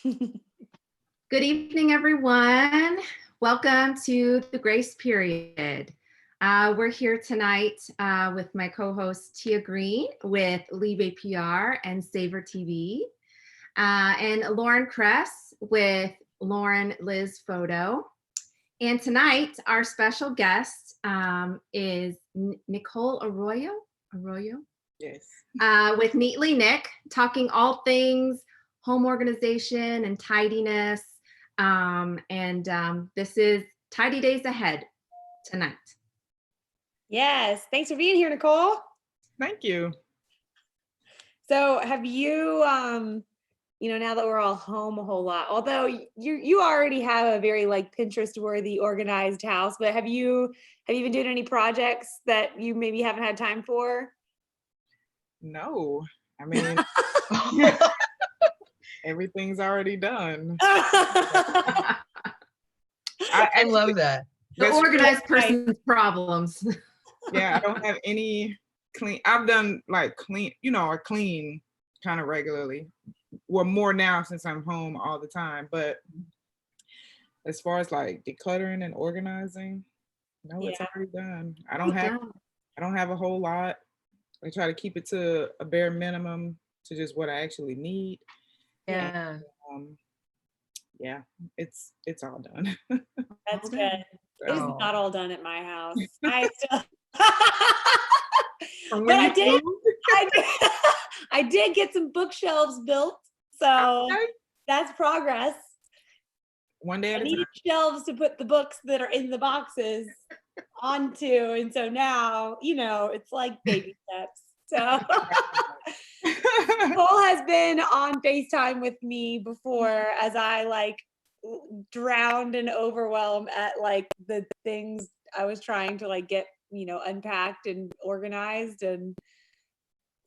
Good evening, everyone. Welcome to the Grace Period. We're here tonight with my co-host Tia Green with Libe PR and Savor TV, and Lauren Kress with Lauren Liz Photo. And tonight, our special guest is Nicole Arroyo? Yes. With Neatly Nick, talking all things home organization and tidiness. This is Tidy Days Ahead tonight. Yes. Thanks for being here, Nicole. Thank you. So have you, now that we're all home a whole lot, although you already have a very like Pinterest worthy organized house, but have you been doing any projects that you maybe haven't had time for? No, I mean, everything's already done. I love that. The organized person's problems. Yeah, I don't have any clean. I've done like clean, I clean kind of regularly. Well, more now since I'm home all the time. But as far as like decluttering and organizing, no, it's already done. I don't have a whole lot. I try to keep it to a bare minimum to just what I actually need. Yeah. Yeah, it's all done. That's good. It's not all done at my house. I still but I did get some bookshelves built. So that's progress. One day at a time. I need shelves to put the books that are in the boxes onto. And so now, it's like baby steps. So Nicole has been on FaceTime with me before as I like drowned and overwhelmed at like the things I was trying to like get, unpacked and organized. And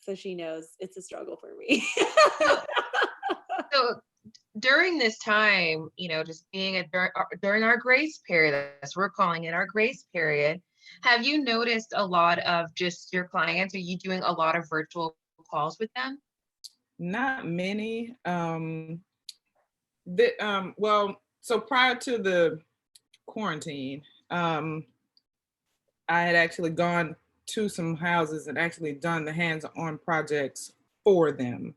so she knows it's a struggle for me. So during this time, just being during our grace period, as we're calling it, our grace period, have you noticed a lot of just your clients? Are you doing a lot of virtual calls with them? Not many. So prior to the quarantine, I had actually gone to some houses and actually done the hands-on projects for them.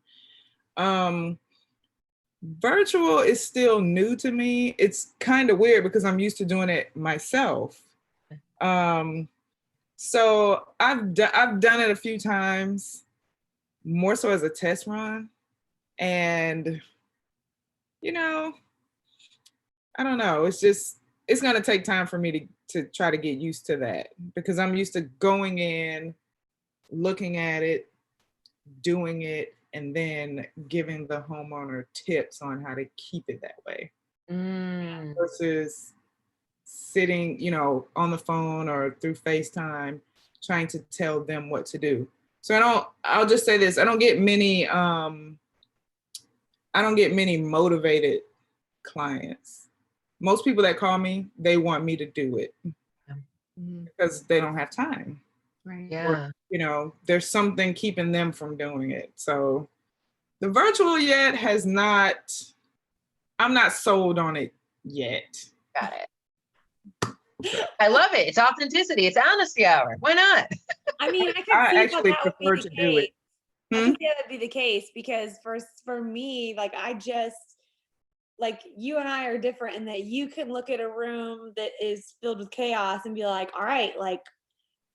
Virtual is still new to me. It's kind of weird because I'm used to doing it myself. So I've done it a few times, more so as a test run. And, I don't know. It's going to take time for me to try to get used to that because I'm used to going in, looking at it, doing it, and then giving the homeowner tips on how to keep it that way versus sitting, on the phone or through FaceTime, trying to tell them what to do. So I'll just say this, I don't get many motivated clients. Most people that call me, they want me to do it because they don't have time. Right. Yeah. Or, there's something keeping them from doing it. So the virtual yet I'm not sold on it yet. Got it. I love it. It's authenticity. It's honesty hour. Why not? I mean, I actually prefer to do it. I think that would be the case because for me, like I just like you and I are different in that you can look at a room that is filled with chaos and be like, all right, like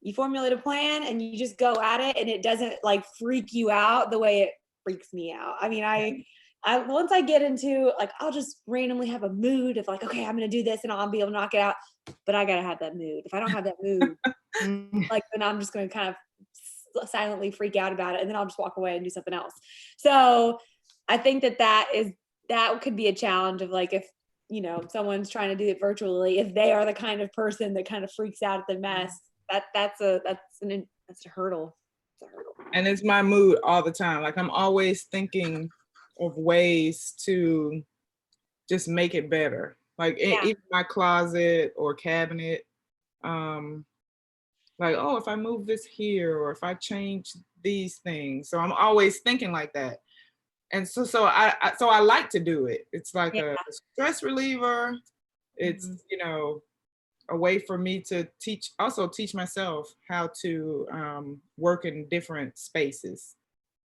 you formulate a plan and you just go at it and it doesn't like freak you out the way it freaks me out. I mean, I once I get into like, I'll just randomly have a mood of like, okay, I'm going to do this and I'll be able to knock it out. But I got to have that mood. If I don't have that mood, like then I'm just going to kind of silently freak out about it. And then I'll just walk away and do something else. So I think that could be a challenge of like, if, someone's trying to do it virtually, if they are the kind of person that kind of freaks out at the mess, that's a hurdle. It's a hurdle. And it's my mood all the time. Like I'm always thinking of ways to just make it better. Like even my closet or cabinet, like, oh, if I move this here or if I change these things. So I'm always thinking like that. And so I like to do it. It's like Yeah. a stress reliever. It's, Mhm. you know, a way for me to teach myself how to work in different spaces,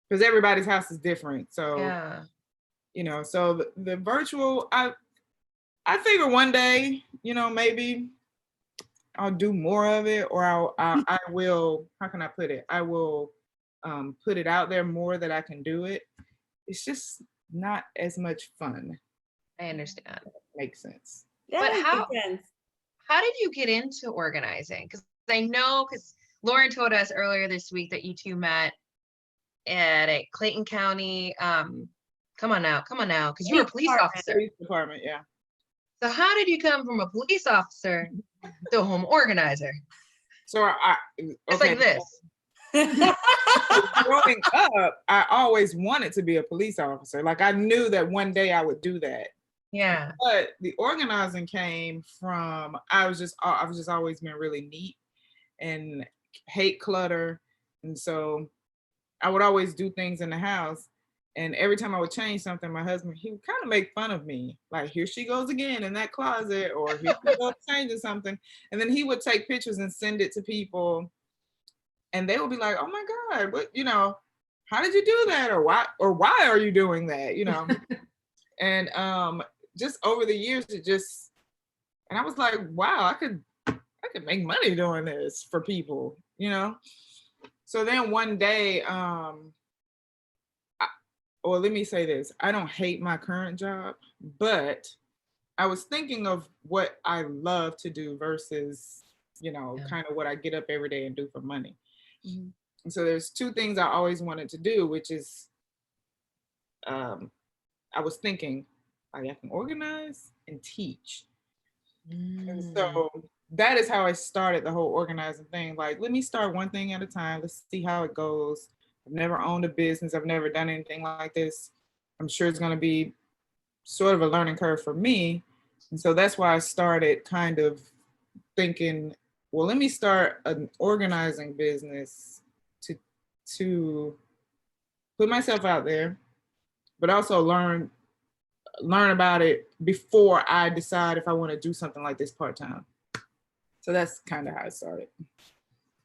because everybody's house is different. So, Yeah. you know, so the virtual, I figure one day, you know, maybe I'll do more of it, or I will, how can I put it? I will put it out there more that I can do it. It's just not as much fun. I understand. Makes sense. That But does how make sense. how did you get into organizing? Because I know, because Lauren told us earlier this week that you two met at a Clayton County. Come on now, because you were a Police police department. officer. Police department, yeah. So how did you come from a police officer to a home organizer? So Just okay. like this. Growing up, I always wanted to be a police officer. Like I knew that one day I would do that. Yeah. But the organizing came from I've just always been really neat and hate clutter. And so I would always do things in the house. And every time I would change something, my husband, he would kind of make fun of me. Like, here she goes again in that closet, or here she goes changing something. And then he would take pictures and send it to people. And they would be like, oh my God, what, you know, how did you do that? Or why are you doing that? You know? And just over the years, and I was like, wow, I could make money doing this for people, you know? So then one day, well, let me say this. I don't hate my current job, but I was thinking of what I love to do versus, you know, Yeah. kind of what I get up every day and do for money. Mhm. And so there's two things I always wanted to do, which is I was thinking like I can organize and teach. And Mm. so that is how I started the whole organizing thing. Like, let me start one thing at a time. Let's see how it goes. I've never owned a business. I've never done anything like this. I'm sure it's going to be sort of a learning curve for me. And so that's why I started kind of thinking, well, let me start an organizing business to put myself out there, but also learn about it before I decide if I want to do something like this part-time. So that's kind of how it started.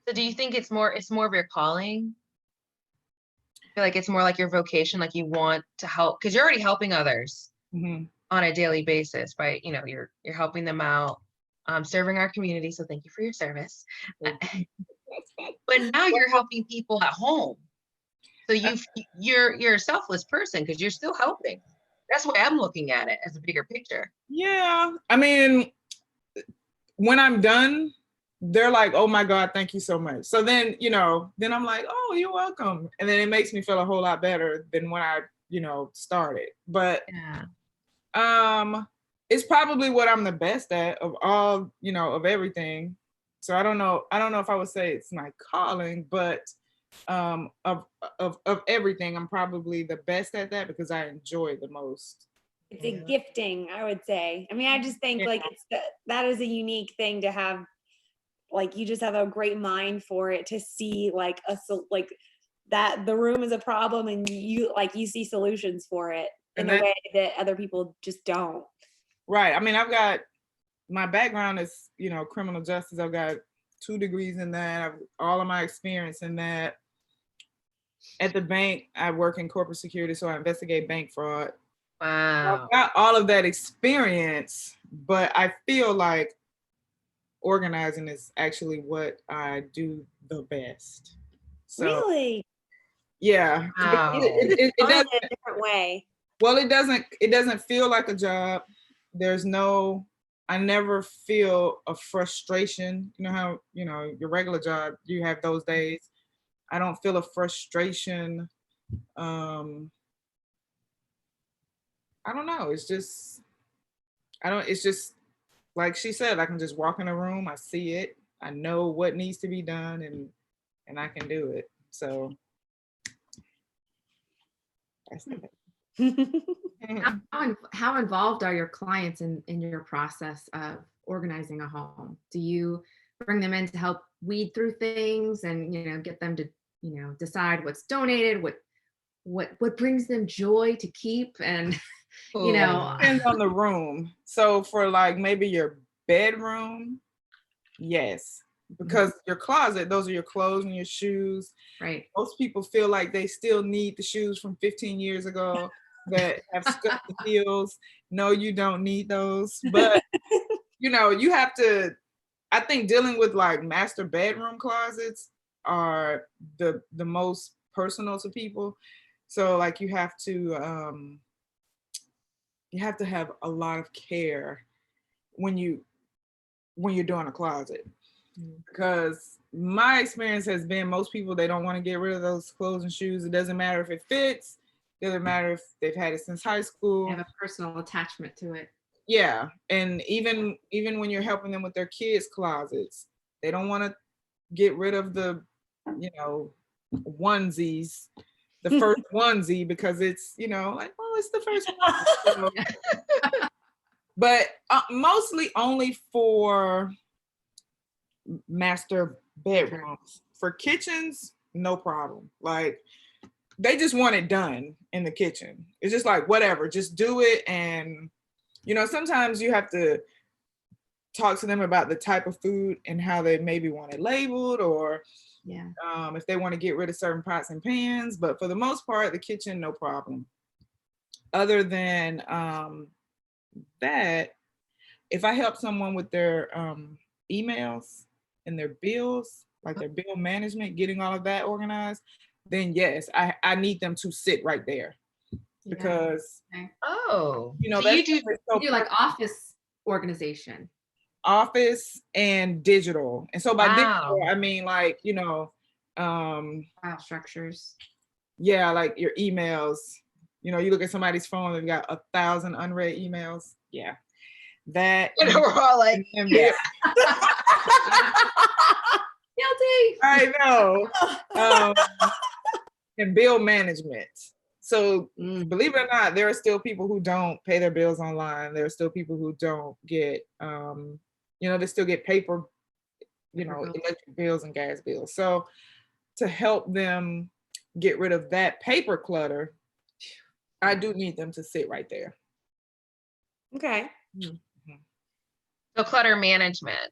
So do you think it's more of your calling? I feel like it's more like your vocation, like you want to help because you're already helping others Mm-hmm. on a daily basis, right? You know, you're helping them out, serving our community. So thank you for your service. But now you're helping people at home. So you're a selfless person because you're still helping. That's why I'm looking at it as a bigger picture. Yeah, I mean, when I'm done, they're like, oh my God, thank you so much. So then, you know, then I'm like, oh, you're welcome. And then it makes me feel a whole lot better than when I, you know, started. But Yeah. it's probably what I'm the best at of all, you know, of everything. So I don't know if I would say it's my calling, but of everything, I'm probably the best at that because I enjoy it the most. It's a gifting, I would say. I mean, I just think Yeah. like that is a unique thing to have. Like you just have a great mind for it to see like like that the room is a problem and you see solutions for it in a way that other people just don't. Right. I mean, I've got my background is, you know, criminal justice. I've got 2 degrees in that. I've all of my experience in that. At the bank, I work in corporate security, so I investigate bank fraud. Wow. I've got all of that experience, but I feel like organizing is actually what I do the best. So Really? yeah, Wow. it Fun does. in a different way. Well, it doesn't feel like a job. I never feel a frustration. You know how, you know, your regular job, you have those days. I don't feel a frustration. I don't know. It's just like she said, I can just walk in a room, I see it, I know what needs to be done, and I can do it. So that's it. How involved are your clients in your process of organizing a home? Do you bring them in to help weed through things and, you know, get them to, you know, decide what's donated, what what brings them joy to keep, and you know. Depends on the room. So for like maybe your bedroom, yes, because your closet, those are your clothes and your shoes. Right. Most people feel like they still need the shoes from 15 years ago that have scuffed the heels. No, you don't need those. But you know, you have to, I think dealing with like master bedroom closets are the most personal to people. So like you have to have a lot of care when you're doing a closet, because my experience has been most people, they don't want to get rid of those clothes and shoes. It doesn't matter if it fits, it doesn't matter if they've had it since high school. They have a personal attachment to it. Yeah, and even when you're helping them with their kids' closets, they don't want to get rid of the, you know, onesies, the first onesie, because it's, you know, like, oh, it's the first one. So, but mostly only for master bedrooms. For kitchens, no problem. Like they just want it done in the kitchen. It's just like, whatever, just do it. And you know, sometimes you have to talk to them about the type of food and how they maybe want it labeled, or if they want to get rid of certain pots and pans. But for the most part, the kitchen, no problem. Other than that, if I help someone with their emails and their bills, like their bill management, getting all of that organized, then yes, I need them to sit right there. Because you know, so you do like office organization, office and digital. And so by digital, I mean like, you know, file structures. Yeah, like your emails. You know, you look at somebody's phone, they've got 1,000 unread emails. Yeah, that. And we're all like, yeah. Guilty. I know. And bill management. So believe it or not, there are still people who don't pay their bills online. There are still people who don't get, you know, they still get paper, you know, electric bills and gas bills. So to help them get rid of that paper clutter, I do need them to sit right there. Okay. So clutter management.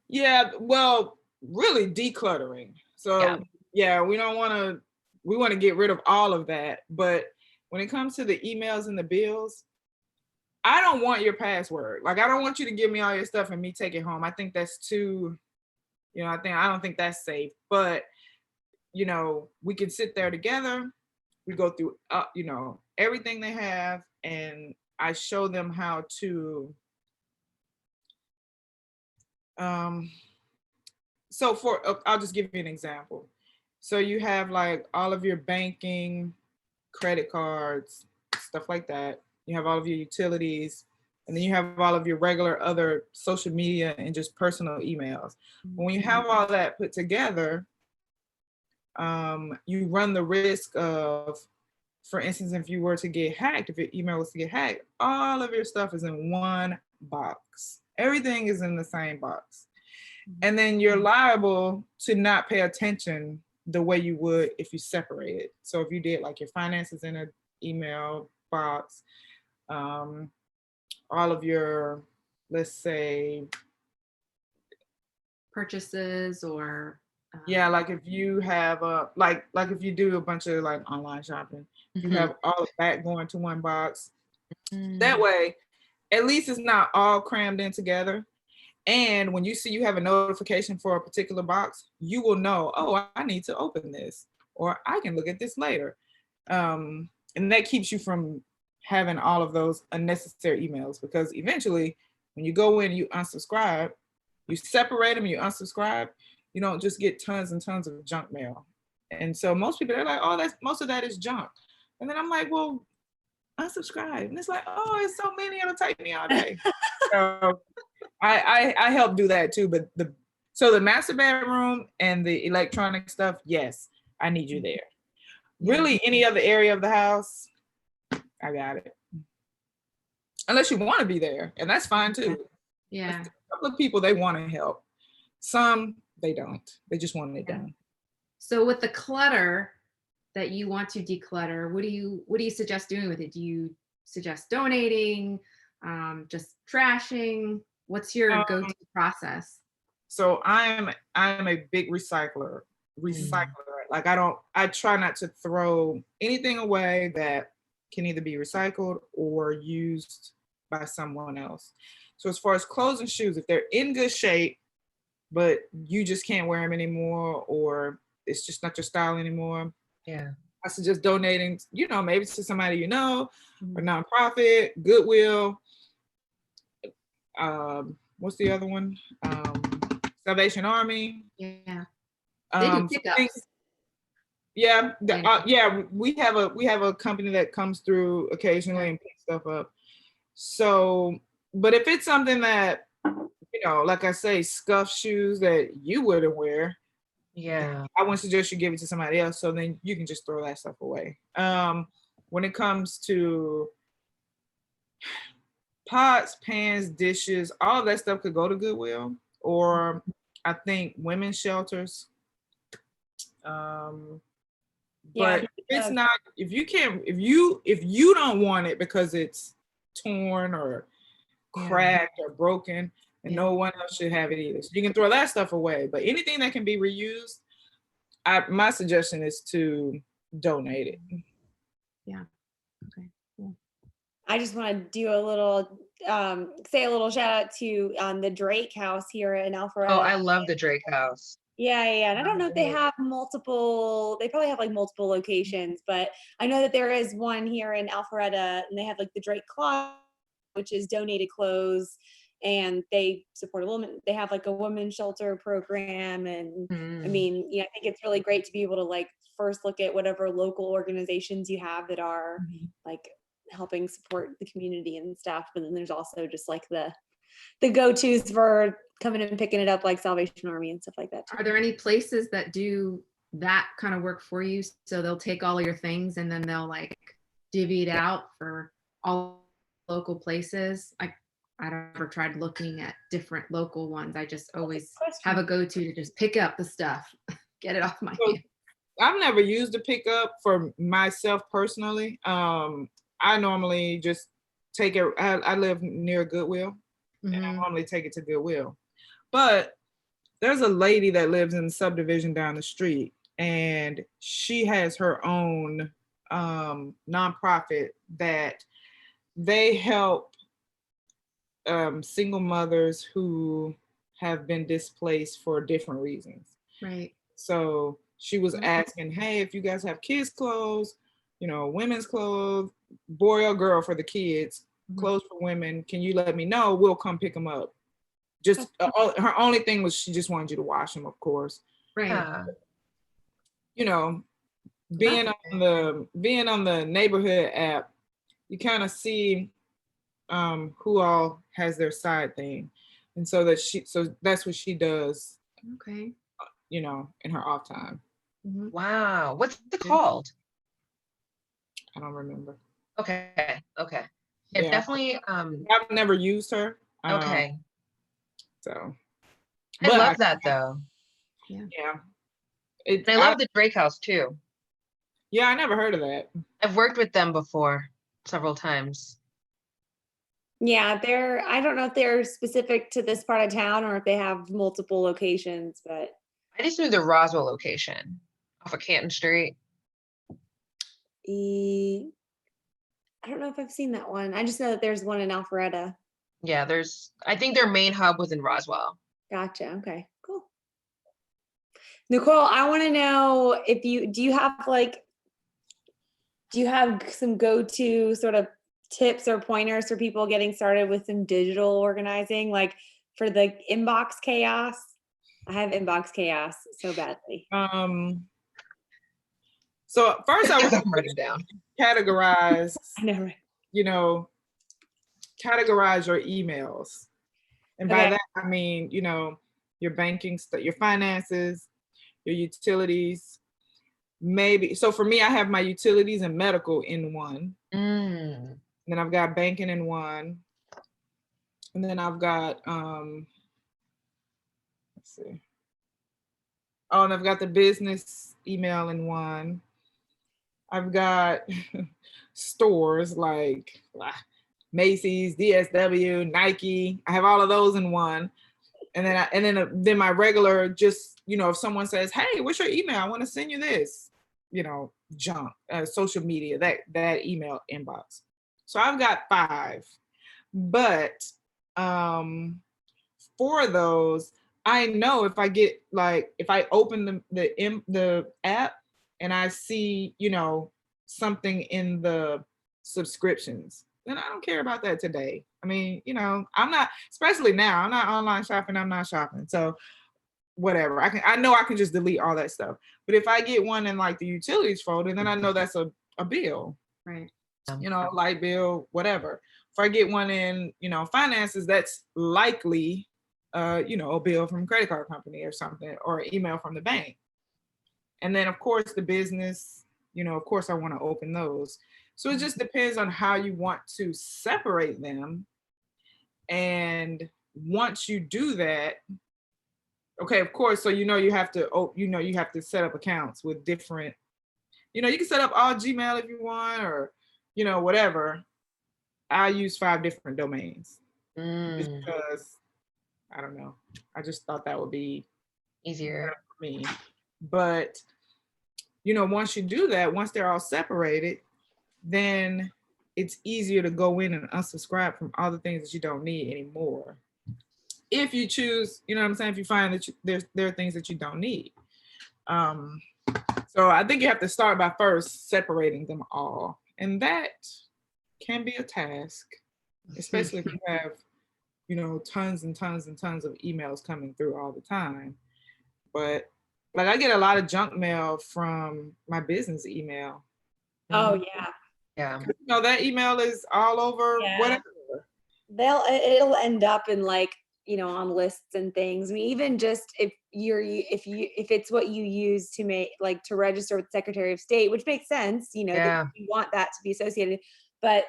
Yeah, well, really decluttering. So yeah, we want to get rid of all of that. But when it comes to the emails and the bills, I don't want your password. Like, I don't want you to give me all your stuff and me take it home. I think that's too, you know, I don't think that's safe. But, you know, we can sit there together. We go through, you know, everything they have, and I show them how to, so I'll just give you an example. So you have like all of your banking, credit cards, stuff like that. You have all of your utilities, and then you have all of your regular other social media and just personal emails. When you have all that put together, you run the risk of, for instance, if you were to get hacked, if your email was to get hacked, all of your stuff is in one box. Everything is in the same box. And then you're liable to not pay attention the way you would if you separate it. So if you did like your finances in an email box, all of your, let's say, purchases, or like if you have like if you do a bunch of like online shopping, you have all of that going to one box. That way, at least it's not all crammed in together. And when you see you have a notification for a particular box, you will know, oh, I need to open this, or I can look at this later. And that keeps you from having all of those unnecessary emails, because eventually when you go in, you unsubscribe, you separate them, you unsubscribe, you don't just get tons and tons of junk mail. And so most people, they're like, oh, most of that is junk. And then I'm like, well, unsubscribe. And it's like, oh, it's so many, it'll take me all day. So I help do that too. But the master bedroom and the electronic stuff, yes, I need you there. Really, any other area of the house, I got it. Unless you want to be there, and that's fine too. Yeah. A couple of people, they want to help. Some, they don't. They just want it done. So with the clutter, that you want to declutter, what do you suggest doing with it? Do you suggest donating, just trashing? What's your Um, go-to process? so I'm a big recycler. Like I try not to throw anything away that can either be recycled or used by someone else. So as far as clothes and shoes, if they're in good shape, but you just can't wear them anymore, or it's just not your style anymore, Yeah. I suggest donating, maybe to somebody a nonprofit, Goodwill. What's the other one? Salvation Army. Yeah, they do So pickups. we have a company that comes through occasionally and picks stuff up. So, but if it's something that, like I say, scuffed shoes that you wouldn't wear, Yeah. I wouldn't suggest you give it to somebody else. So then you can just throw that stuff away. When it comes to pots, pans, dishes, all that stuff could go to Goodwill, or I think women's shelters. Yeah, But if it's not, if you don't want it because it's torn or cracked or broken, and no one else should have it either. So you can throw that stuff away. But anything that can be reused, my suggestion is to donate it. Yeah. Okay. Cool. I just want to do a little, say a little shout out to the Drake House here in Alpharetta. Oh, I love the Drake House. Yeah. And I don't know if they have they probably have like multiple locations, but I know that there is one here in Alpharetta, and they have like the Drake Closet, which is donated clothes, and they support a woman. They have like a women's shelter program. And I mean, I think it's really great to be able to like first look at whatever local organizations you have that are like helping support the community and stuff. But then there's also just like the go-tos for coming and picking it up, like Salvation Army and stuff like that too. Are there any places that do that kind of work for you? So they'll take all your things and then they'll like divvy it out for all local places? I don't ever tried looking at different local ones. I just always have a go-to to just pick up the stuff, get it off my hands. I've never used a pickup for myself personally. I normally just take it. I live near Goodwill, and I normally take it to Goodwill. But there's a lady that lives in the subdivision down the street, and she has her own nonprofit that they help single mothers who have been displaced for different reasons. Right. So she was asking, hey, if you guys have kids' clothes, women's clothes, boy or girl for the kids, clothes for women, can you let me know? We'll come pick them up. Just her only thing was she just wanted you to wash them, of course. Right. Being on the neighborhood app, you kind of see who all has their side thing, and so that's what she does. Okay. In her off time. Wow, what's it called? I don't remember. Okay. Yeah, definitely. I've never used her. Okay. So I love that though. Yeah. I love the Drake House too. Yeah, I never heard of that. I've worked with them before several times. Yeah, I don't know if they're specific to this part of town or if they have multiple locations, but I just knew the Roswell location off of Canton Street. I don't know if I've seen that one. I just know that there's one in Alpharetta. Yeah, I think their main hub was in Roswell. Gotcha. Okay, cool. Nicole, I want to know if do you have some go-to sort of tips or pointers for people getting started with some digital organizing, like for the inbox chaos? I have inbox chaos so badly. So first I would write it down. Categorize. I know, right? Categorize your emails, and by that I mean your banking stuff, your finances, your utilities. Maybe so for me, I have my utilities and medical in one. And then I've got banking in one. And then I've got let's see. Oh, and I've got the business email in one. I've got stores like Macy's, DSW, Nike. I have all of those in one. And then my regular, just, if someone says, hey, what's your email? I want to send you this, junk, social media, that email inbox. So I've got 5, but for those, I know if I open the app and I see, something in the subscriptions, then I don't care about that today. I mean, I'm not, especially now, I'm not online shopping, I'm not shopping. So whatever, I know I can just delete all that stuff. But if I get one in like the utilities folder, then I know that's a bill. Right. Light bill, whatever. If I get one in, finances, that's likely, a bill from a credit card company or something, or an email from the bank. And then of course the business, of course I want to open those. So it just depends on how you want to separate them. And once you do that, okay, of course, so you have to set up accounts with different, you can set up all Gmail if you want, or whatever. I use 5 different domains just because I don't know. I just thought that would be easier for me. But once you do that, once they're all separated, then it's easier to go in and unsubscribe from all the things that you don't need anymore. If you choose, what I'm saying, if you find that there are things that you don't need. So I think you have to start by first separating them all. And that can be a task, especially if you have, tons and tons and tons of emails coming through all the time. But like I get a lot of junk mail from my business email. Oh yeah. Yeah. That email is all over whatever. It'll end up in like, on lists and things. I mean, even just if it's what you use to make, like, to register with the Secretary of State, which makes sense, that you want that to be associated. But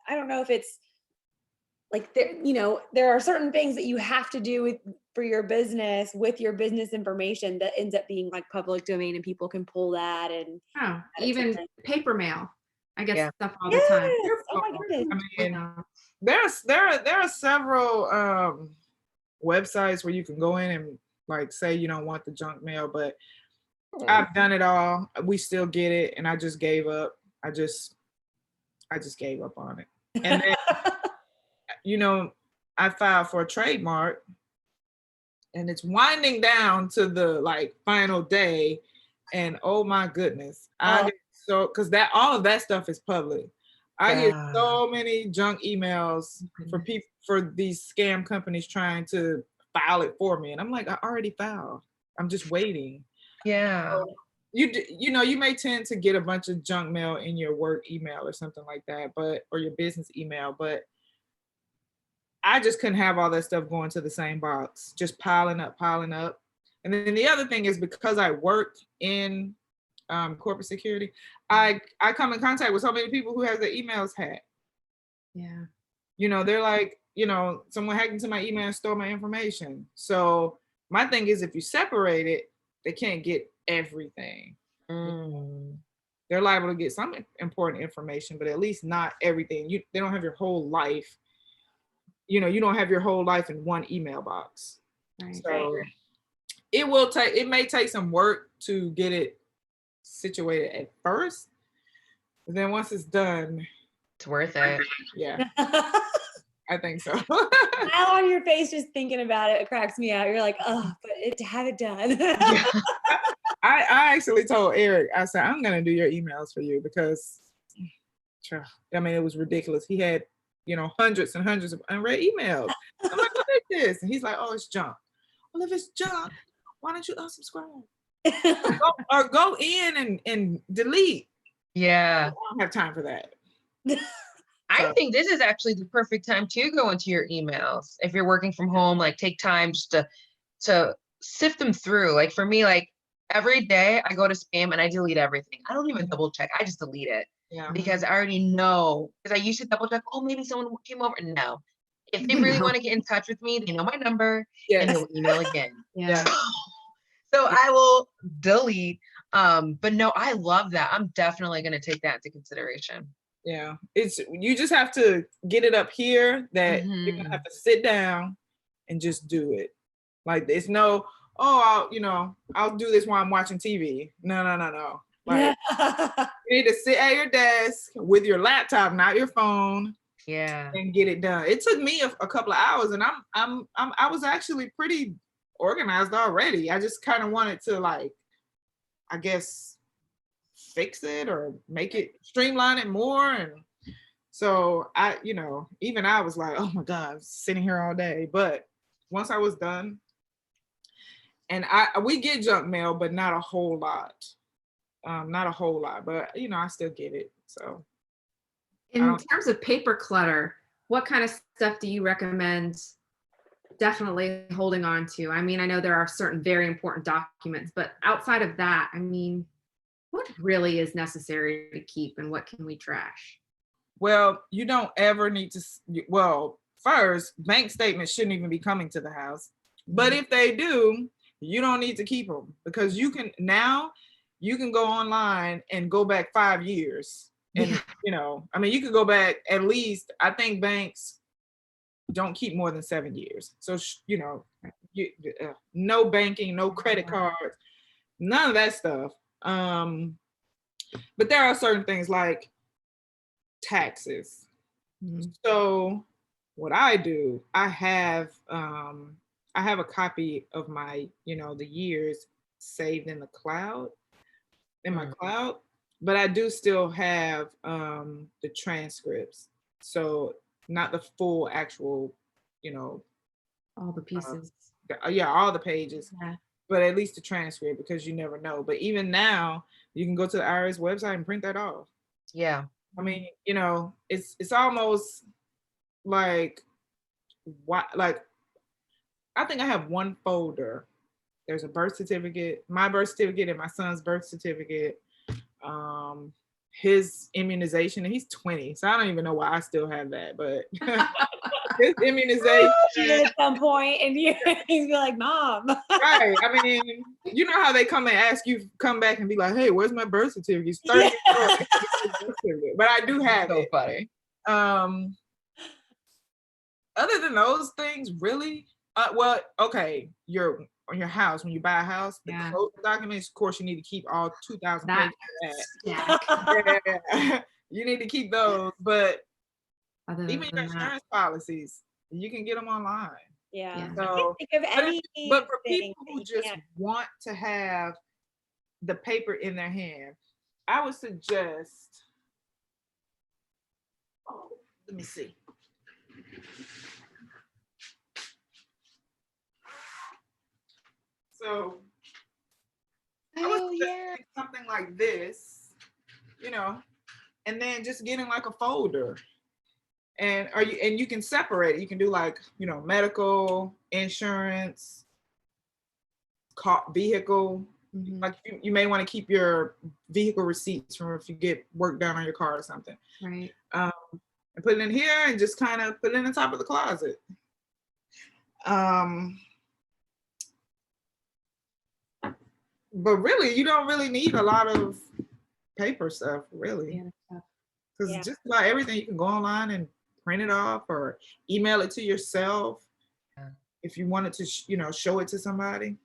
I don't know if it's like there are certain things that you have to do for your business with your business information that ends up being like public domain, and people can pull that. And even paper mail. I get stuff all the time. Oh my goodness. I mean, there are several websites where you can go in and like say you don't want the junk mail, but I've done it all. We still get it, and I just gave up. I just gave up on it. And then I filed for a trademark, and it's winding down to the like final day, and oh my goodness, I get because all of that stuff is public. I get so many junk emails for people, for these scam companies trying to file it for me, and I'm like, I already filed. I'm just waiting. Yeah. So you may tend to get a bunch of junk mail in your work email or something like that, or your business email, but I just couldn't have all that stuff going to the same box, just piling up. And then the other thing is, because I work in corporate security, I come in contact with so many people who has their emails hacked. Yeah. They're like, someone hacked into my email and stole my information. So my thing is, if you separate it, they can't get everything. They're liable to get some important information, but at least not everything. They don't have your whole life. You don't have your whole life in one email box. Right. So it may take some work to get it situated at first, but then once it's done, it's worth it. Yeah. I think so. Smile on your face just thinking about it cracks me out. You're like, oh, but to have it done. I actually told Eric, I said, I'm gonna do your emails for you, because I mean, it was ridiculous. He had hundreds and hundreds of unread emails. I'm like, what is this? And he's like, oh, it's junk. Well, if it's junk, why don't you unsubscribe? or go in and delete. Yeah. I don't have time for that. I think this is actually the perfect time to go into your emails. If you're working from home, like take time just to sift them through. Like for me, like every day I go to spam and I delete everything. I don't even double check. I just delete it. Yeah. Because I already know, because I used to double check, oh, maybe someone came over. No. If they really want to get in touch with me, they know my number and they'll email again. Yeah. So I will delete. But no, I love that. I'm definitely going to take that into consideration. Yeah, it's, you just have to get it up here that you're gonna have to sit down and just do it. Like, there's no, oh, I'll do this while I'm watching TV. No. Like, you need to sit at your desk with your laptop, not your phone, Yeah. and get it done. It took me a couple of hours, and I was actually pretty organized already. I just kind of wanted to, like, I guess, fix it or make it, streamline it more. And so even I was like, oh my God, I'm sitting here all day. But once I was done, and we get junk mail, but not a whole lot. But I still get it. So in terms of paper clutter, what kind of stuff do you recommend definitely holding on to? I mean, I know there are certain very important documents, but outside of that, I mean, what really is necessary to keep and what can we trash? Well, you don't ever need to, well, first, bank statements shouldn't even be coming to the house. But if they do, you don't need to keep them, because you can go online and go back 5 years. And, you could go back at least, I think banks don't keep more than 7 years. So, no banking, no credit cards, none of that stuff. But there are certain things like taxes. So what I do, I have a copy of my, the years saved in the cloud, but I do still have the transcripts. So not the full actual, all the pieces. All the pages. Yeah. But at least the transcript, because you never know. But even now, you can go to the IRS website and print that off. Yeah. I mean, it's almost like, I think I have one folder. There's a birth certificate, my birth certificate, and my son's birth certificate, his immunization, and he's 20, so I don't even know why I still have that, but his immunization at some point, and he's be like, Mom. Right. I mean, you know how they come and ask you, come back and be like, hey, where's my birth certificate? He's 30 years old. But I do have it. Funny. Other than those things, really, well, okay, on your house, when you buy a house, the closing documents, of course, you need to keep all 2,000 pages of that. You need to keep those, but even your insurance policies, you can get them online. Yeah. So, I can't think of any. but for people who just want to have the paper in their hand, I would suggest, let me see. So, I would suggest something like this, and then just getting like a folder. And you can separate it. You can do like, medical, insurance, vehicle. Like you may want to keep your vehicle receipts from if you get work done on your car or something. Right. And put it in here and just kind of put it in the top of the closet. But really, you don't really need a lot of paper stuff, really. Because just about everything you can go online and print it off or email it to yourself if you wanted to show it to somebody.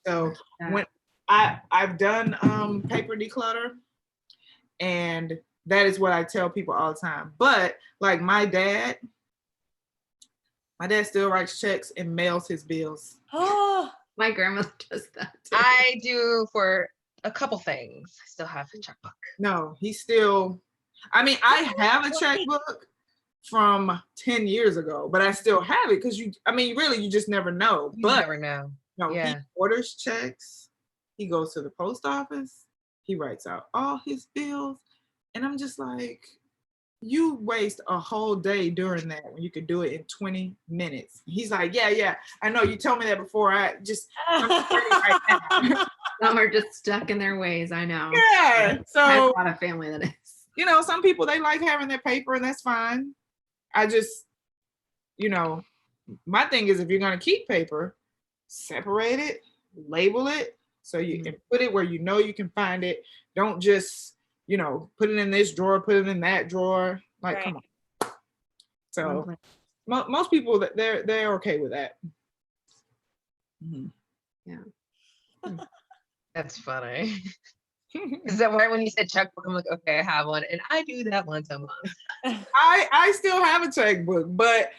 So when I've done paper declutter, and that is what I tell people all the time. But like my dad still writes checks and mails his bills. Oh, my grandmother does that too. I do for a couple things. I still have a checkbook. No, I have a checkbook from 10 years ago, but I still have it because you just never know. You never know. He orders checks, he goes to the post office, he writes out all his bills, and I'm just like, you waste a whole day doing that when you could do it in 20 minutes. He's like, yeah, I know you told me that before. I'm right now. Some are just stuck in their ways, I know. Yeah, so I have a lot of family that is. Some people, they like having their paper, and that's fine. I just, my thing is, if you're going to keep paper, separate it, label it, So you and put it where you know you can find it. Don't just, put it in this drawer, put it in that drawer. Like, Right. come on. So most people, they're okay with that. Yeah. That's funny. Is that why when you said checkbook, I'm like, okay, I have one, and I do that once a month. I still have a checkbook, but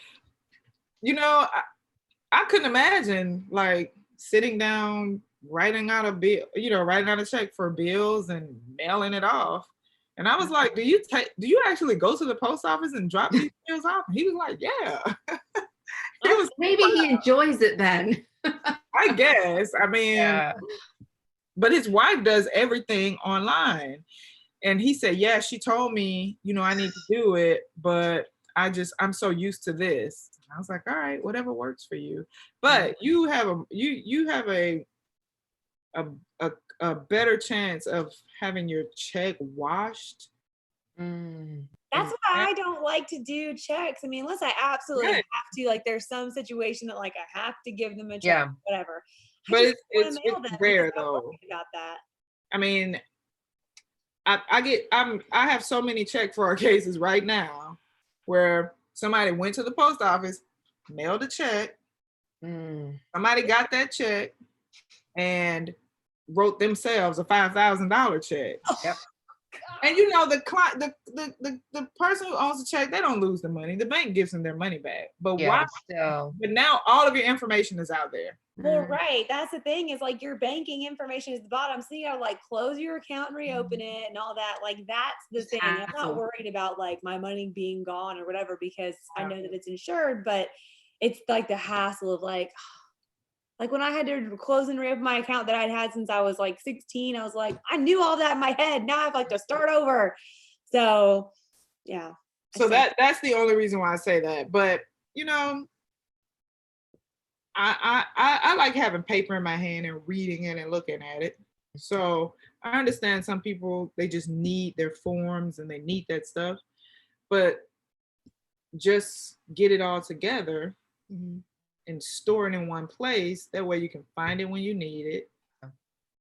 I couldn't imagine like sitting down, writing out a bill, writing out a check for bills and mailing it off. And I was like, do you actually go to the post office and drop these bills off? And he was like, yeah. Maybe he enjoys it then. I guess. I mean, but his wife does everything online. And he said, yeah, she told me, I need to do it, but I'm so used to this. I was like, all right, whatever works for you. But you have a better chance of having your check washed. That's why I don't like to do checks. I mean, unless I absolutely have to, like there's some situation that like I have to give them a check, whatever. But it's rare though. About that. I mean, I have so many check fraud cases right now where somebody went to the post office, mailed a check, somebody got that check and wrote themselves a $5,000 check. Yep. And the person who owns the check, they don't lose the money. The bank gives them their money back. But why? Still. But now all of your information is out there. Well, right. That's the thing is like your banking information is the bottom. So you gotta like close your account and reopen it and all that. Like that's the thing. I'm not worried about like my money being gone or whatever because I know that it's insured, but it's like the hassle of like when I had to close and reopen my account that I'd had since I was like 16, I was like, I knew all that in my head. Now I have like to start over. So yeah. So that's the only reason why I say that. But I like having paper in my hand and reading it and looking at it. So I understand some people, they just need their forms and they need that stuff, but just get it all together and store it in one place. That way you can find it when you need it.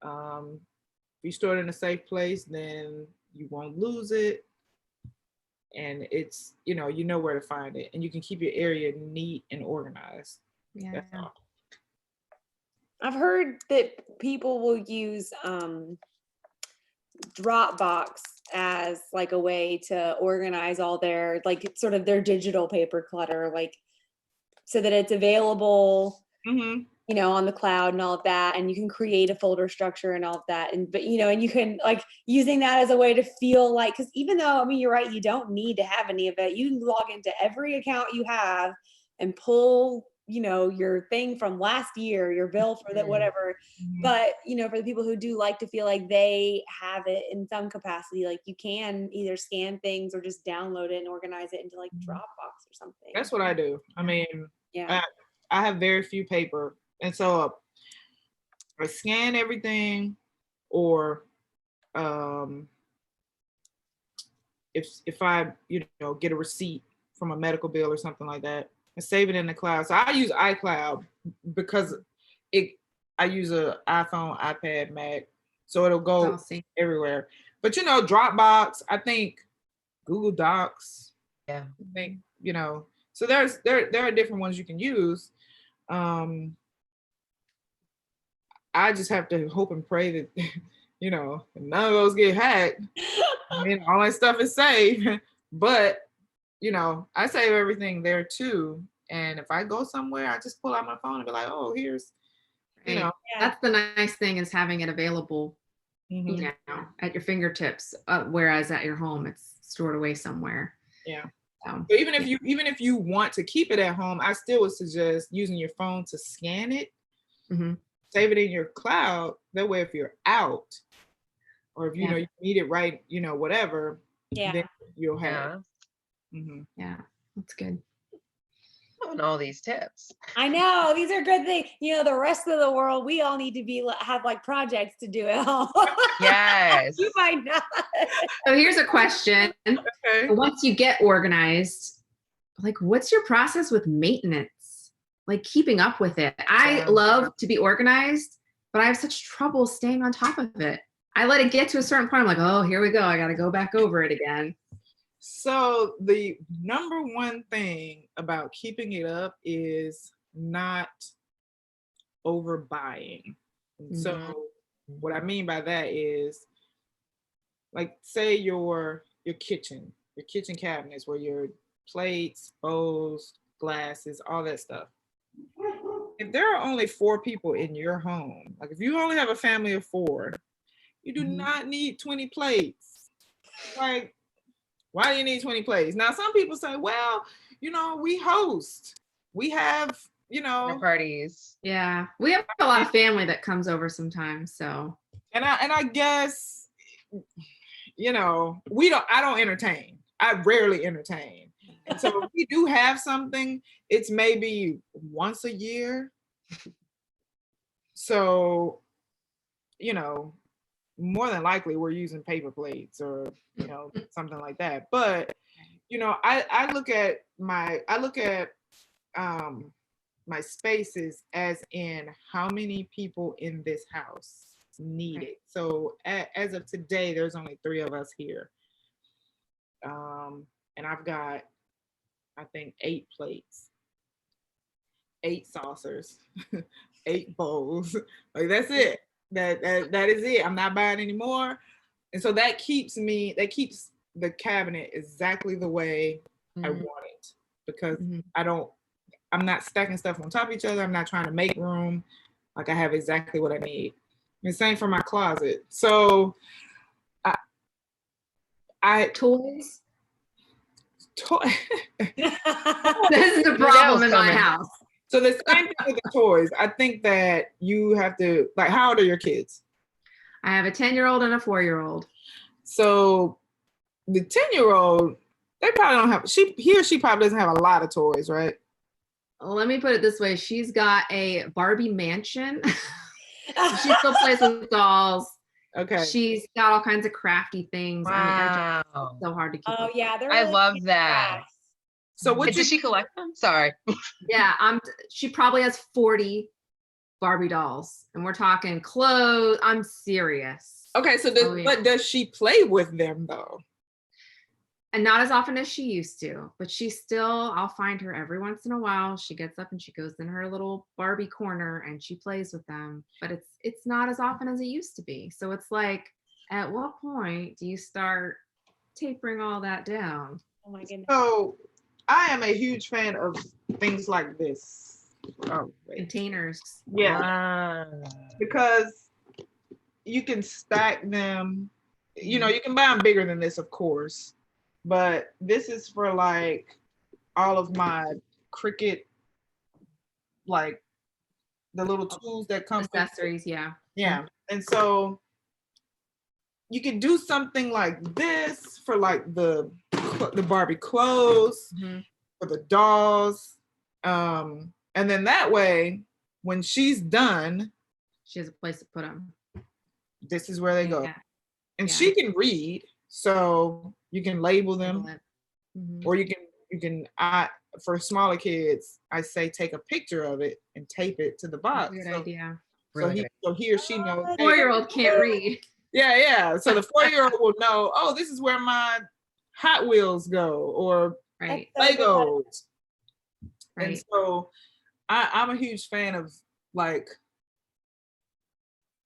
If you store it in a safe place, then you won't lose it. And it's, you know where to find it, and you can keep your area neat and organized. Yeah. That's all. I've heard that people will use Dropbox as like a way to organize all their like sort of their digital paper clutter, like so that it's available, on the cloud and all of that, and you can create a folder structure and all of that, and you can like using that as a way to feel like, because even though I mean you're right, you don't need to have any of it. You can log into every account you have and pull your thing from last year, your bill for that, whatever. But, for the people who do like to feel like they have it in some capacity, like you can either scan things or just download it and organize it into like Dropbox or something. That's what I do. I mean, I have very few paper. And so I scan everything, or if I, get a receipt from a medical bill or something like that, and save it in the cloud. So I use iCloud because I use a iPhone, iPad, Mac, so it'll go everywhere. But Dropbox, I think Google Docs. Yeah. I think, so there are different ones you can use. I just have to hope and pray that none of those get hacked. I mean, all that stuff is safe, but I save everything there too. And if I go somewhere, I just pull out my phone and be like, oh, here's, That's the nice thing, is having it available, at your fingertips. Whereas at your home, it's stored away somewhere. Yeah. So even if you want to keep it at home, I still would suggest using your phone to scan it, save it in your cloud. That way, if you're out, or if you need it right, whatever, then you'll have it. Yeah, that's good. And all these tips. I know, these are good things. The rest of the world, we all need to have like projects to do at home. Yes. You might not. So here's a question. Okay. Once you get organized, like what's your process with maintenance? Like keeping up with it? I love to be organized, but I have such trouble staying on top of it. I let it get to a certain point. I'm like, oh, here we go. I got to go back over it again. So the number one thing about keeping it up is not overbuying. So what I mean by that is, like, say your kitchen cabinets where your plates, bowls, glasses, all that stuff. If there are only 4 people in your home, like if you only have a family of 4, you do not need 20 plates. Like, why do you need 20 plates? Now, some people say, well, we host. We have, parties. Yeah. We have a lot of family that comes over sometimes. So. And I guess, I don't entertain. I rarely entertain. And so if we do have something, it's maybe once a year. So, more than likely we're using paper plates or, something like that. But, I look at my spaces as in how many people in this house need it. So as of today, there's only 3 of us here. And I've got, I think, 8 plates, 8 saucers, 8 bowls. Like, that's it. That is it. I'm not buying any more. And so that keeps the cabinet exactly the way I want it, because I'm not stacking stuff on top of each other. I'm not trying to make room. Like, I have exactly what I need. And same for my closet. So I toys. This is the problem in my house. So the same thing with the toys. I think that you have to, like, how old are your kids? I have a 10-year-old and a 4-year-old. So the 10-year-old, they probably don't have, she probably doesn't have a lot of toys, right? Let me put it this way. She's got a Barbie mansion. She still plays with dolls. Okay. She's got all kinds of crafty things. Wow. I mean, it's so hard to keep up. Yeah, they're I really love cute that. crafts. So what does she collect them? Sorry. Yeah, she probably has 40 Barbie dolls, and we're talking clothes. I'm serious. Okay, so but does she play with them though? And not as often as she used to, but I'll find her every once in a while. She gets up and she goes in her little Barbie corner and she plays with them, but it's not as often as it used to be. So it's like, at what point do you start tapering all that down? Oh my goodness. So I am a huge fan of things like this. Containers. Yeah. Because you can stack them. You can buy them bigger than this, of course. But this is for, like, all of my Cricut, like, the little tools that come with accessories. Yeah. And so you can do something like this for, like, the Barbie clothes, for the dolls, and then that way, when she's done, she has a place to put them. This is where they go. And she can read, so you can label them, or you can for smaller kids, I say take a picture of it and tape it to the box. Good idea. So he or she knows. 4-year-old can't read. Yeah. So the 4-year-old will know, oh, this is where my Hot Wheels go, or Legos. Right. And so I'm a huge fan of, like,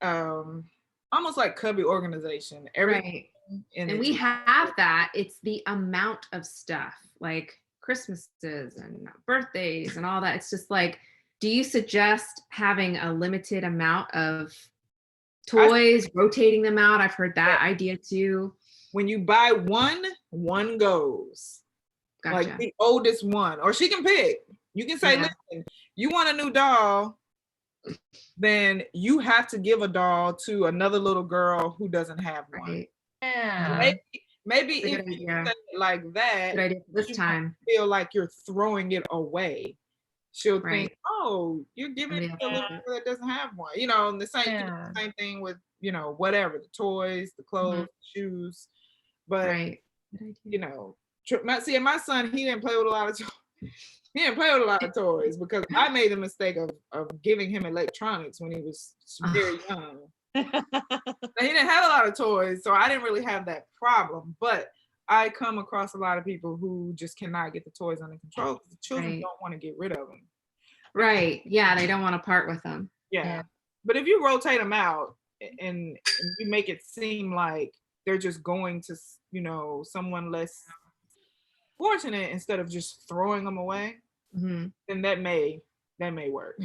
almost like cubby organization. Right. And we have that. It's the amount of stuff, like Christmases and birthdays and all that. It's just like, do you suggest having a limited amount of toys, rotating them out? I've heard that idea too. When you buy one goes. Gotcha. Like the oldest one, or she can pick. You can say, listen, you want a new doll, then you have to give a doll to another little girl who doesn't have one. Right. Yeah. Maybe if you say it like that, good idea this time. Feel like you're throwing it away. She'll think, oh, you're giving it to a little girl that doesn't have one. And the same thing with, whatever, the toys, the clothes, the shoes. But, see, my son, he didn't play with a lot of toys. He didn't play with a lot of toys because I made the mistake of giving him electronics when he was very young. Now, he didn't have a lot of toys, so I didn't really have that problem. But I come across a lot of people who just cannot get the toys under control because the children don't want to get rid of them. Right. Yeah, they don't want to part with them. Yeah. But if you rotate them out and you make it seem like they're just going to, someone less fortunate instead of just throwing them away, then that may work.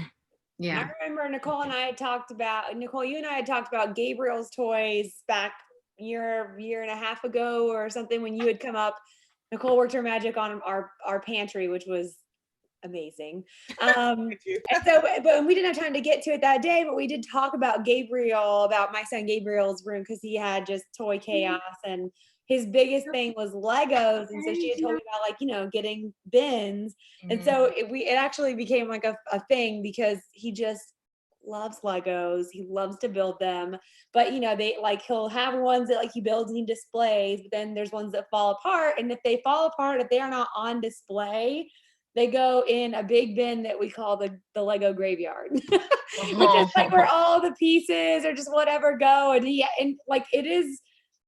Yeah. I remember Nicole and I had talked about, Nicole, you and I had talked about Gabriel's Toys back year and a half ago or something when you had come up. Nicole worked her magic on our pantry, which was amazing. And so, but we didn't have time to get to it that day, but we did talk about about my son Gabriel's room because he had just toy chaos and his biggest thing was Legos. And so she had told me about getting bins. And so it actually became like a thing because he just loves Legos. He loves to build them, but they he'll have ones that he builds and he displays, but then there's ones that fall apart. And if they fall apart, if they are not on display, they go in a big bin that we call the Lego graveyard, which is where all the pieces or just whatever go. And it is,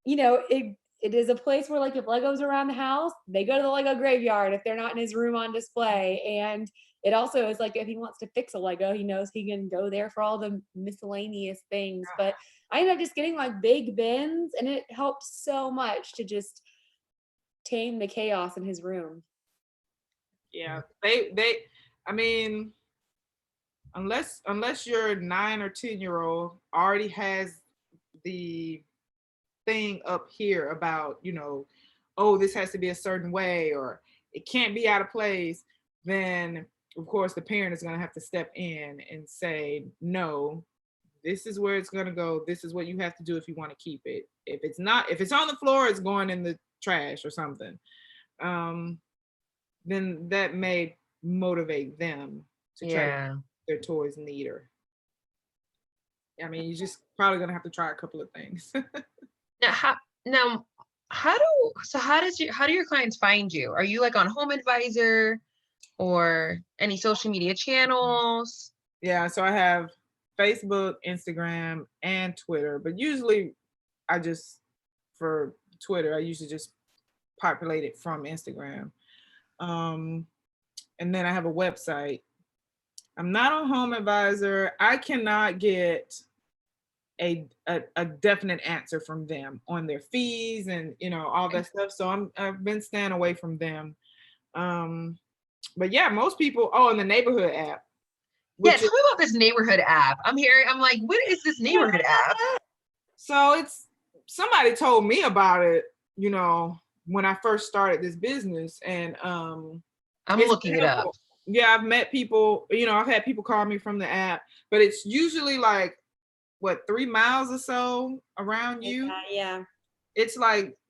it is a place where if Legos are around the house, they go to the Lego graveyard if they're not in his room on display. And it also is if he wants to fix a Lego, he knows he can go there for all the miscellaneous things. But I ended up just getting big bins, and it helped so much to just tame the chaos in his room. Yeah, I mean, unless your 9 or 10-year-old already has the thing up here about, oh, this has to be a certain way or it can't be out of place, then of course the parent is going to have to step in and say, no, this is where it's going to go. This is what you have to do if you want to keep it. If it's on the floor, it's going in the trash or something. Then that may motivate them to try to keep their toys neater. I mean, you're just probably gonna have to try a couple of things. How do your clients find you? Are you on Home Advisor or any social media channels? Yeah, so I have Facebook, Instagram, and Twitter, but usually for Twitter, I usually just populate it from Instagram. And then I have a website. I'm not on Home Advisor. I cannot get a definite answer from them on their fees and all that stuff. So I've been staying away from them. But yeah, most people. Oh, and the neighborhood app. Yeah, tell me about this neighborhood app. I'm like, what is this neighborhood app? So somebody told me about it, when I first started this business, and I'm looking it up. Yeah, I've met people, I've had people call me from the app, but it's usually 3 miles or so around you. Yeah. It's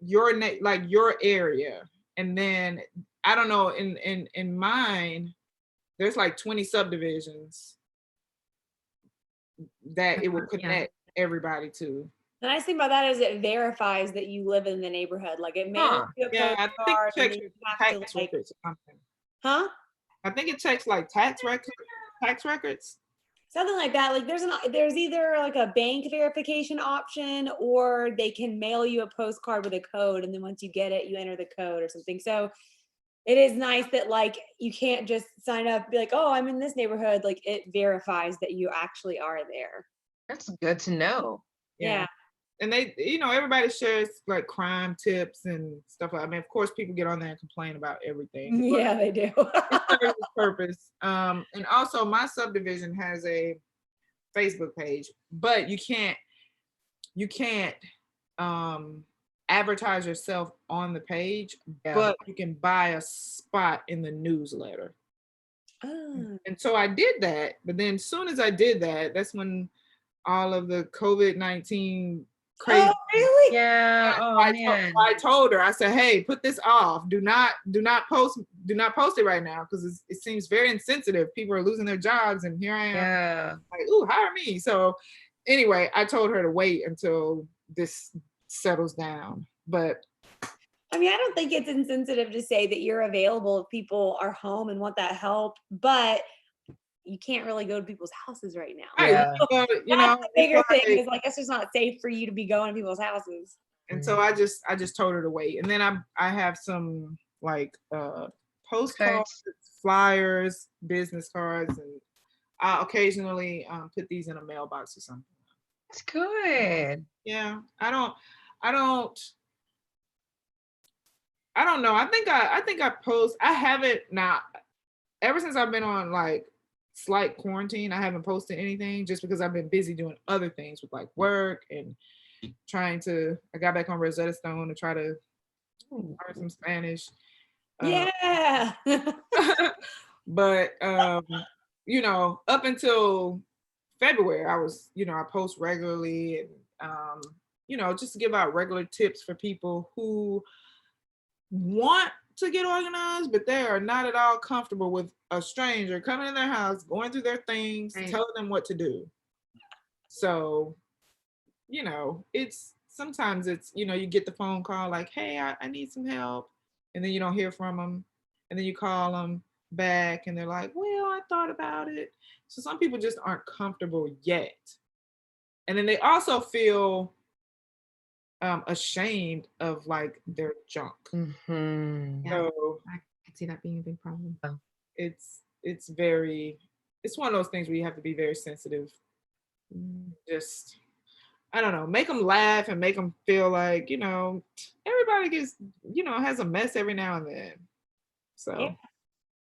your area. And then I don't know, in mine, there's 20 subdivisions that it will connect everybody to. The nice thing about that is it verifies that you live in the neighborhood. It mails you a postcard and then you have to records or something. Huh? I think it checks tax records. Something like that. There's either a bank verification option, or they can mail you a postcard with a code, and then once you get it, you enter the code or something. So it is nice that you can't just sign up and be oh, I'm in this neighborhood. It verifies that you actually are there. That's good to know. Yeah. And they, everybody shares crime tips and stuff. I mean, of course, people get on there and complain about everything. Yeah, they do. It serves its purpose. And also, my subdivision has a Facebook page, but you can't advertise yourself on the page, but you can buy a spot in the newsletter. Oh. And so I did that, but then as soon as I did that, that's when all of the COVID-19 crazy. Oh, really? Yeah. I told her, I said, hey, put this off. Do not post it right now, because it seems very insensitive. People are losing their jobs, and here I am. Ooh, hire me. So anyway, I told her to wait until this settles down. But I mean, I don't think it's insensitive to say that you're available if people are home and want that help, but you can't really go to people's houses right now. Yeah. But, you That's know, the bigger it's thing like, is like it's just not safe for you to be going to people's houses. and so I just told her to wait. And then I have some like postcards, flyers, business cards, and I occasionally put these in a mailbox or something. It's good. Yeah, I don't know. I think I post. I haven't not ever since I've been on like slight quarantine. I haven't posted anything just because I've been busy doing other things with like work and trying to. I got back on Rosetta Stone to try to learn some Spanish. Yeah. But you know, up until February, I was, you know, I post regularly and you know, just to give out regular tips for people who want to get organized, but they are not at all comfortable with a stranger coming in their house, going through their things, telling them what to do. So, you know, it's sometimes it's, you know, you get the phone call like, hey, I need some help. And then you don't hear from them. And then you call them back and they're like, well, I thought about it. So some people just aren't comfortable yet. And then they also feel ashamed of like their junk. Mm-hmm. So I could see that being a big problem. it's one of those things where you have to be very sensitive. Just, I don't know, make them laugh and make them feel like, you know, everybody gets, you know, has a mess every now and then. So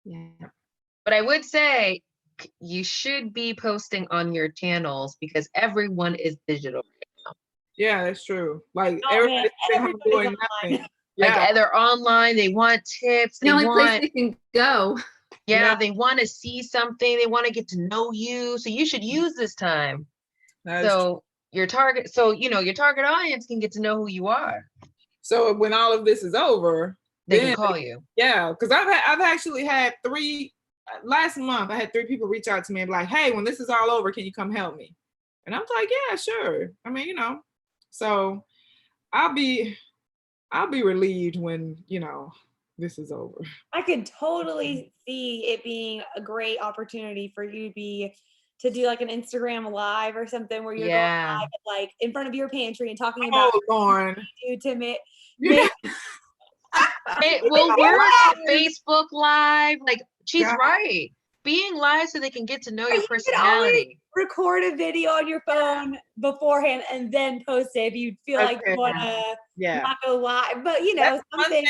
Yeah. But I would say you should be posting on your channels because everyone is digital. yeah, that's true. Like Man, everybody's doing nothing. Like Yeah. they're online, they want tips, The they only place want, they can go. yeah, Yeah. they want to see something, they want to get to know you. So you should use this time. So your target audience can get to know who you are. So when all of this is over, They can call you. Yeah, because I've actually had last month. I had 3 people reach out to me and be like, "Hey, when this is all over, can you come help me?" And I'm like, "Yeah, sure." I mean, you know, so I'll be relieved when, you know, this is over. I could totally see it being a great opportunity for you to do like an Instagram live or something where you're going live like in front of your pantry and talking about Lauren. to make It will work. Facebook Live, like she's right. Being live so they can get to know your personality. Record a video on your phone beforehand and then post it if you feel like you want to not go live. But you know, something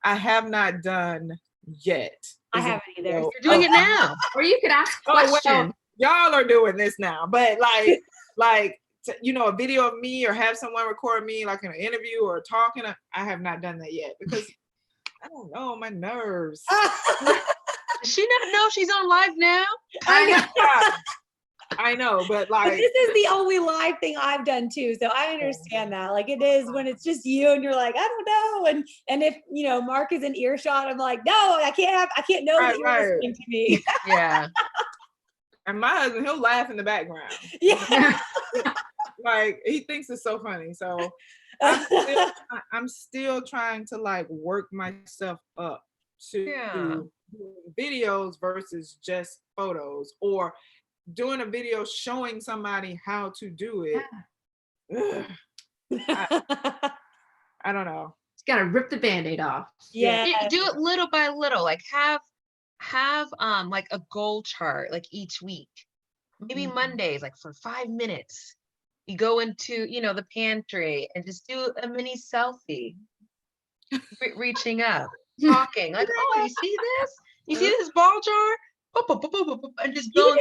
I have not done yet. I haven't either. You're doing it now. Or you could ask questions. Well, y'all are doing this now, but like you know, a video of me or have someone record me like in an interview or talking. I have not done that yet because I don't know, my nerves. Does she not know she's on live now? I know, but like this is the only live thing I've done too, so I understand that. Like it is when it's just you and you're like, I don't know, and if you know Mark is in earshot, I'm like, no, I can't know that you're listening to me. Yeah. And my husband, he'll laugh in the background. Yeah. Like he thinks it's so funny. So I'm still trying to like work myself up to videos versus just photos or doing a video showing somebody how to do it. I don't know. Just gotta rip the Band-Aid off. Yeah. Do it little by little. Like have like a goal chart like each week. Maybe Mondays, like for 5 minutes. You go into, you know, the pantry and just do a mini selfie. Reaching up, talking, like, oh, you see this? You see this ball jar? And just go.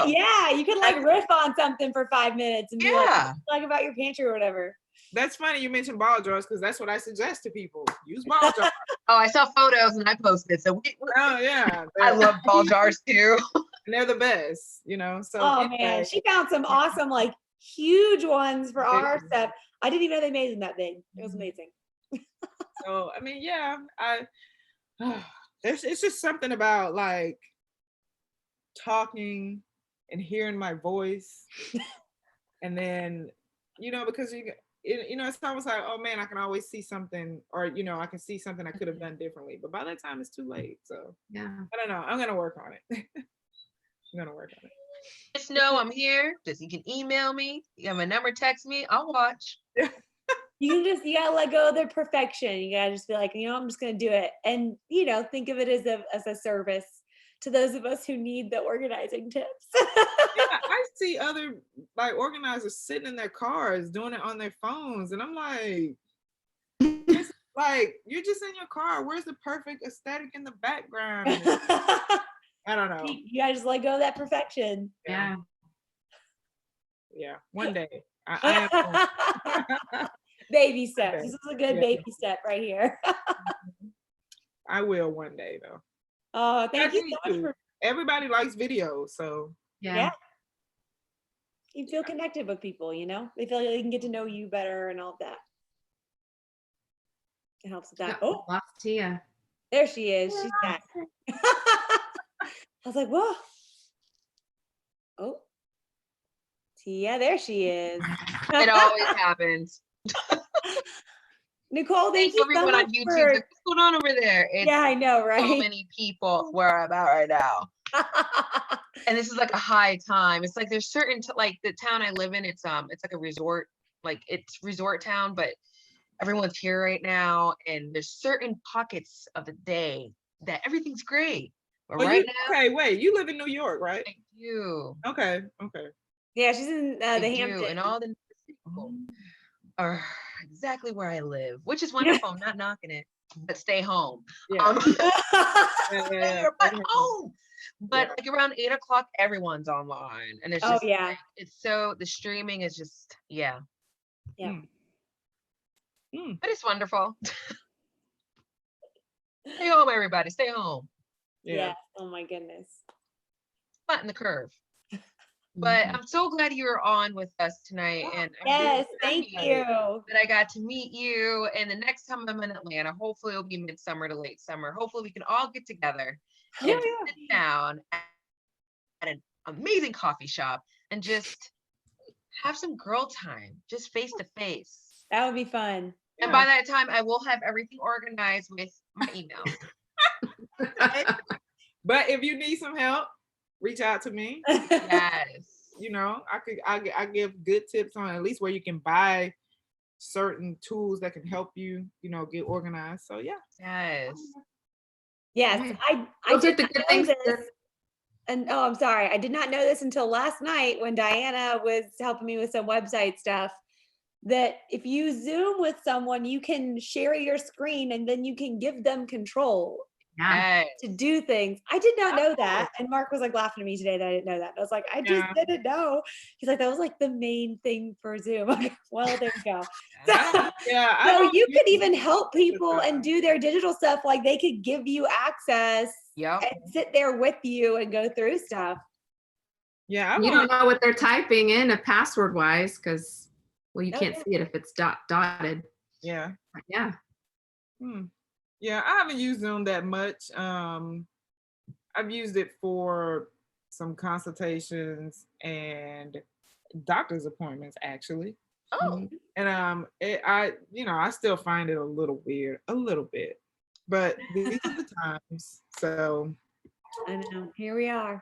Yeah, you could like riff on something for 5 minutes and be like about your pantry or whatever. That's funny you mentioned ball jars because that's what I suggest to people. Use ball jars. Oh, I saw photos and I posted. So I love ball jars too. And they're the best, you know. So man, she found some awesome, like huge ones for our stuff. I didn't even know they made them that big. It was amazing. So I mean, yeah, it's just something about like talking and hearing my voice, and then you know because it's almost like, oh man, I can always see something, or I can see something I could have done differently. But by that time, it's too late. So Yeah. I don't know. I'm gonna work on it. I'm gonna work on it. Just know I'm here. Just you can email me. You have my number. Text me. I'll watch. You gotta let go of their perfection. You gotta just be like, I'm just gonna do it, and think of it as a service to those of us who need the organizing tips. Yeah, I see other like organizers sitting in their cars doing it on their phones, and I'm like, it's like you're just in your car. Where's the perfect aesthetic in the background? I don't know. You gotta just let go of that perfection. Yeah. Yeah, one day. I am. Baby steps. Okay. This is a good Yeah. baby step right here. I will one day though. Oh, thank you need so much to. for Everybody likes videos, so yeah. You feel connected with people, they feel like they can get to know you better and all of that. It helps with that. Oh, Lost Tia. there she is. She's back. I was like, whoa. Oh, Tia, there she is. It always happens. Nicole, thank you so everyone much on YouTube. for... Like, what's going on over there? It's Yeah, I know, right? so many people where I'm at right now. And this is like a high time. It's like there's certain like the town I live in, it's like a resort, like it's resort town, but everyone's here right now, and there's certain pockets of the day that everything's great. But right now, okay, wait, you live in New York, right? I do. Okay. Yeah, she's in the Hamptons. And all the people are exactly where I live, which is wonderful. I'm not knocking it, but stay home. Yeah. But home. But like around 8 o'clock, everyone's online, and it's just like, it's so the streaming is just yeah. But it's wonderful. Stay home, everybody. Stay home. Yeah. Oh my goodness. Flatten the curve. But I'm so glad you were on with us tonight, and yes, thank you. That I got to meet you. And the next time I'm in Atlanta, hopefully it'll be midsummer to late summer. Hopefully we can all get together and sit down at an amazing coffee shop and just have some girl time, just face to face. That would be fun. And by that time, I will have everything organized with my email. But if you need some help, reach out to me. Yes. I give good tips on at least where you can buy certain tools that can help you, get organized. So yeah. Yes. I did the good things. And I'm sorry, I did not know this until last night when Diana was helping me with some website stuff, that if you Zoom with someone, you can share your screen and then you can give them control to do things. I did not know that. And Mark was like laughing at me today that I didn't know that. I was like, I just didn't know. He's like, that was like the main thing for Zoom. Like, well, there you go. So you could even help people and do their digital stuff. Like they could give you access and sit there with you and go through stuff. Yeah. You don't know what they're typing in password wise, because you can't see it if it's dotted. Yeah. Yeah. Yeah, I haven't used Zoom that much. I've used it for some consultations and doctor's appointments, actually. And I still find it a little weird, a little bit. But these are the times. So I know. Here we are.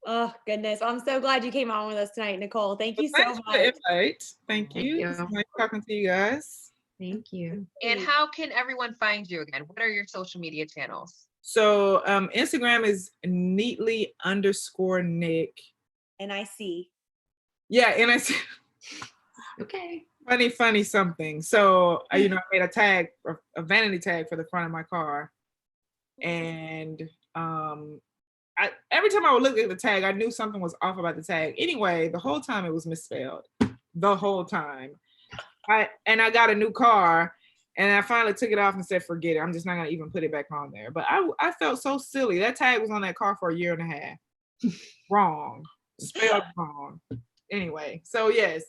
Oh goodness. I'm so glad you came on with us tonight, Nicole. Thank you so much. For the invite. Thank you. It's nice talking to you guys. Thank you. And how can everyone find you again? What are your social media channels? So Instagram is neatly_Nick. NIC. Yeah, NIC. Okay. Funny something. So I made a tag, a vanity tag for the front of my car, and every time I would look at the tag, I knew something was off about the tag. Anyway, the whole time it was misspelled. The whole time. I got a new car, and I finally took it off and said, forget it. I'm just not going to even put it back on there. But I felt so silly. That tag was on that car for a year and a half. Wrong. Spelled wrong. Anyway, so yes,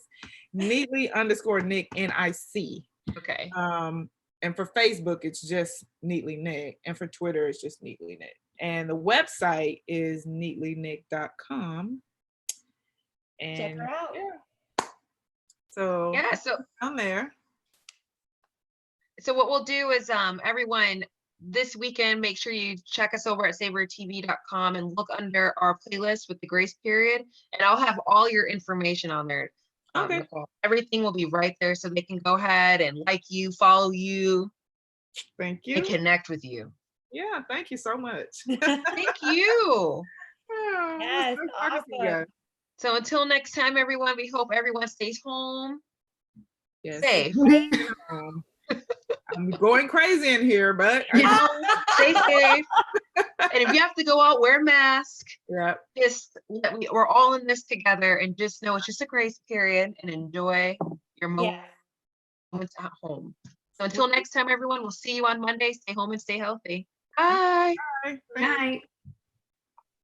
neatly_Nick, NIC. Okay. And for Facebook, it's just Neatly Nick. And for Twitter, it's just Neatly Nick. And the website is neatlynick.com. And check her out. Yeah. So Yeah. So down there. So what we'll do is everyone this weekend, make sure you check us over at sabertv.com and look under our playlist with the grace period. And I'll have all your information on there. Okay. Nicole. Everything will be right there so they can go ahead and like you, follow you, Thank you. and connect with you. Yeah, thank you so much. Thank you. Oh, Yes, it was nice talking to you awesome. guys. So until next time, everyone, we hope everyone stays home Yes. safe. I'm going crazy in here, but You know, stay safe. And if you have to go out, wear a mask. yeah. Just we're all in this together, and just know it's just a grace period, and enjoy your Yes. moments at home. So until next time, everyone, we'll see you on Monday. Stay home and stay healthy. Bye. Bye. Good night.